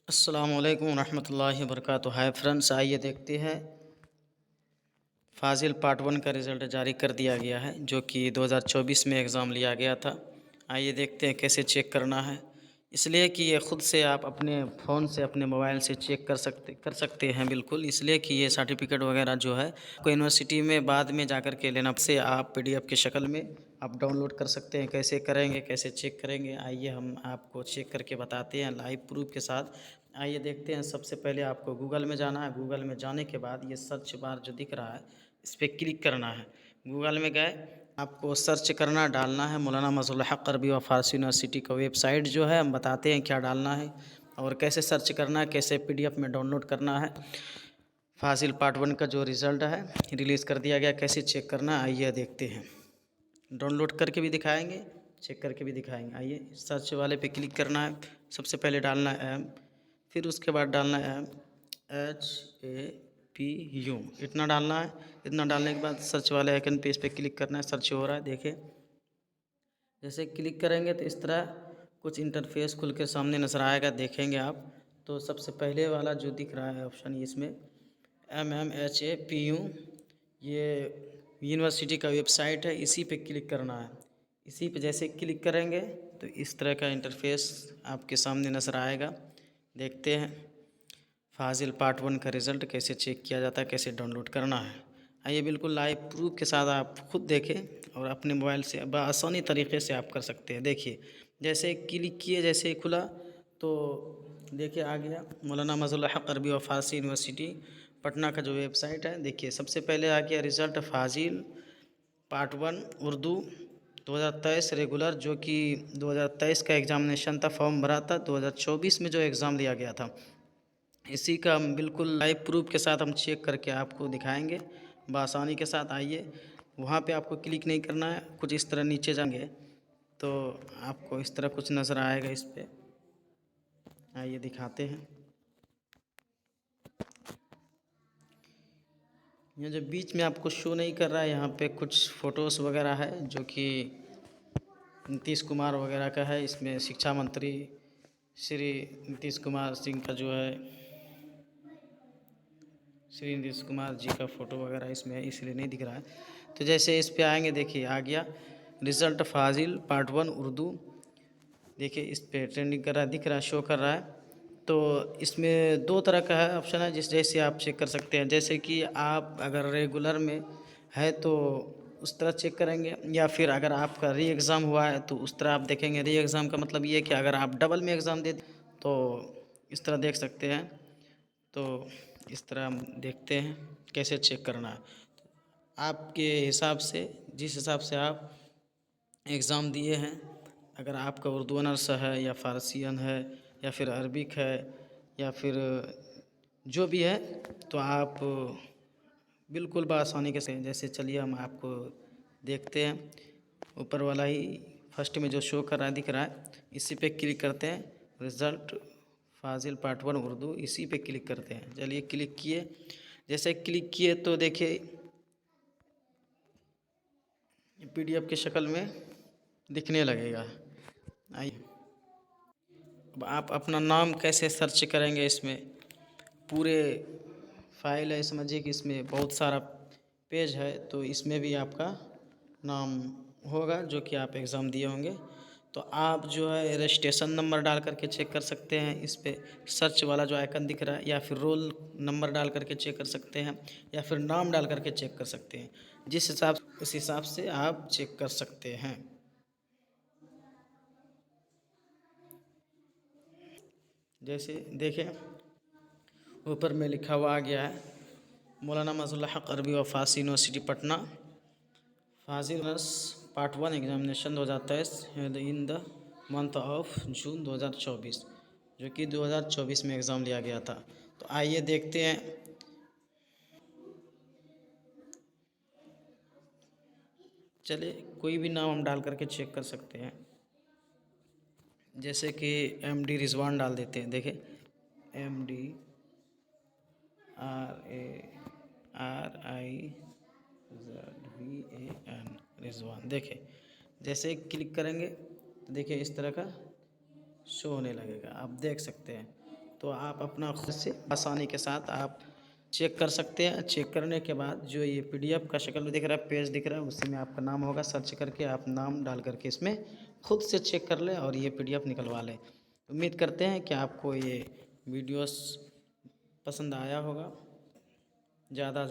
अस्सलामुअलैकुम रहमतुल्लाहि व बरकातुहू। हाय फ्रेंड्स, आइए देखते हैं फाजिल पार्ट 1 का रिज़ल्ट जारी कर दिया गया है, जो कि 2024 में एग्ज़ाम लिया गया था। आइए देखते हैं कैसे चेक करना है। इसलिए कि ये ख़ुद से आप अपने फ़ोन से, अपने मोबाइल से चेक कर सकते हैं बिल्कुल। इसलिए कि ये सर्टिफ़िकेट वगैरह जो है आपको यूनिवर्सिटी में बाद में जाकर के लेना से आप पीडीएफ की शक्ल में आप डाउनलोड कर सकते हैं। कैसे करेंगे, कैसे चेक करेंगे, आइए हम आपको चेक करके बताते हैं लाइव प्रूफ के साथ। आइए देखते हैं। सबसे पहले आपको गूगल में जाना है। गूगल में जाने के बाद ये सर्च बार जो दिख रहा है, इस पर क्लिक करना है। गूगल में गए, आपको सर्च करना, डालना है मौलाना मज़हरुल हक़ अरबी व फ़ारसी यूनिवर्सिटी का वेबसाइट जो है, हम बताते हैं क्या डालना है और कैसे सर्च करना है, कैसे पीडीएफ में डाउनलोड करना है। फाजिल पार्ट 1 का जो रिज़ल्ट है रिलीज़ कर दिया गया, कैसे चेक करना है आइए देखते हैं। डाउनलोड करके भी दिखाएंगे, चेक करके भी दिखाएंगे। आइए सर्च वाले पे क्लिक करना है। सबसे पहले डालना है एम, फिर उसके बाद डालना है HAPU, इतना डालना है। इतना डालने के बाद सर्च वाले आइकन पे इस पर क्लिक करना है। सर्च हो रहा है, देखिए। जैसे क्लिक करेंगे तो इस तरह कुछ इंटरफेस खुल के सामने नज़र आएगा, देखेंगे आप। तो सबसे पहले वाला जो दिख रहा है ऑप्शन, इसमें MMHAPU, ये यूनिवर्सिटी का वेबसाइट है, इसी पे क्लिक करना है। इसी पे जैसे क्लिक करेंगे तो इस तरह का इंटरफेस आपके सामने नज़र आएगा। देखते हैं फाजिल पार्ट 1 का रिज़ल्ट कैसे चेक किया जाता है, कैसे डाउनलोड करना है। आइए बिल्कुल लाइव प्रूफ के साथ आप खुद देखें और अपने मोबाइल से बआसानी तरीके से आप कर सकते हैं। देखिए, जैसे क्लिक किए, जैसे ही खुला तो देखिए आ गया मौलाना मज़हरुल हक़ अरबी व फ़ारसी यूनिवर्सिटी पटना का जो वेबसाइट है। देखिए सबसे पहले आ गया रिज़ल्ट फाजिल पार्ट 1 उर्दू 2023 रेगुलर, जो कि 2023 का एग्ज़ामिनेशन था, फॉर्म भरा था। 2024 में जो एग्ज़ाम दिया गया था, इसी का हम बिल्कुल लाइव प्रूफ के साथ हम चेक करके आपको दिखाएंगे बआसानी के साथ। आइए, वहाँ पे आपको क्लिक नहीं करना है, कुछ इस तरह नीचे जाएंगे तो आपको इस तरह कुछ नज़र आएगा। इस पे आइए दिखाते हैं। ये जो बीच में आपको शो नहीं कर रहा है, यहाँ पे कुछ फ़ोटोज़ वगैरह है जो कि नीतीश कुमार वगैरह का है। इसमें शिक्षा मंत्री श्री नीतीश कुमार सिंह का जो है, श्री नीतीश कुमार जी का फ़ोटो वगैरह इसमें है, इसलिए नहीं दिख रहा है। तो जैसे इस पे आएंगे, देखिए आ गया रिज़ल्ट फाजिल पार्ट 1 उर्दू। देखिए इस पे ट्रेंडिंग कर रहा है, दिख रहा है, शो कर रहा है। तो इसमें दो तरह का है ऑप्शन है, जैसे आप चेक कर सकते हैं। जैसे कि आप अगर रेगुलर में है तो उस तरह चेक करेंगे, या फिर अगर आपका री एग्ज़ाम हुआ है तो उस तरह आप देखेंगे। री एग्ज़ाम का मतलब ये है कि अगर आप डबल में एग्ज़ाम दे तो इस तरह देख सकते हैं। तो इस तरह हम देखते हैं कैसे चेक करना है। आपके हिसाब से, जिस हिसाब से आप एग्ज़ाम दिए हैं, अगर आपका उर्दू ऑनर्स है या फ़ारसियन है या फिर अरबिक है या फिर जो भी है, तो आप बिल्कुल बआसानी के से, जैसे चलिए हम आपको देखते हैं। ऊपर वाला ही फर्स्ट में जो शो कर रहा है, दिख रहा है, इसी पे क्लिक करते हैं। रिज़ल्ट फाजिल पार्ट 1 उर्दू, इसी पे क्लिक करते हैं। चलिए क्लिक किए, जैसे क्लिक किए तो देखिए पीडीएफ की शक्ल में दिखने लगेगा। आइए, अब आप अपना नाम कैसे सर्च करेंगे। इसमें पूरे फाइल है, समझिए कि इसमें बहुत सारा पेज है, तो इसमें भी आपका नाम होगा जो कि आप एग्ज़ाम दिए होंगे। तो आप जो है रजिस्ट्रेशन नंबर डाल करके चेक कर सकते हैं। इस पे सर्च वाला जो आइकन दिख रहा है, या फिर रोल नंबर डाल करके चेक कर सकते हैं, या फिर नाम डाल करके चेक कर सकते हैं। जिस हिसाब, उस हिसाब से आप चेक कर सकते हैं। जैसे देखें ऊपर में लिखा हुआ आ गया है मौलाना मज़हरुल हक़ अरबी व फ़ारसी university Patna, Fazil honours part 1 examination 2023 in the month of June 2024, जो कि 2024 में एग्ज़ाम लिया गया था। तो आइए देखते हैं। चलिए कोई भी नाम हम डाल करके चेक कर सकते हैं। जैसे कि MD रिजवान डाल देते हैं। देखिए MD RIZVAN रिजवान। देखिए जैसे क्लिक करेंगे तो देखिए इस तरह का शो होने लगेगा, आप देख सकते हैं। तो तो आप अपना खुद से आसानी के साथ आप चेक कर सकते हैं। चेक करने के बाद जो ये PDF का शक्ल में दिख रहा है, पेज दिख रहा है, उसी में आपका नाम होगा। सर्च करके आप नाम डाल करके इसमें खुद से चेक कर लें और ये PDF निकलवा लें। उम्मीद करते हैं कि आपको ये वीडियोस पसंद आया होगा। ज़्यादा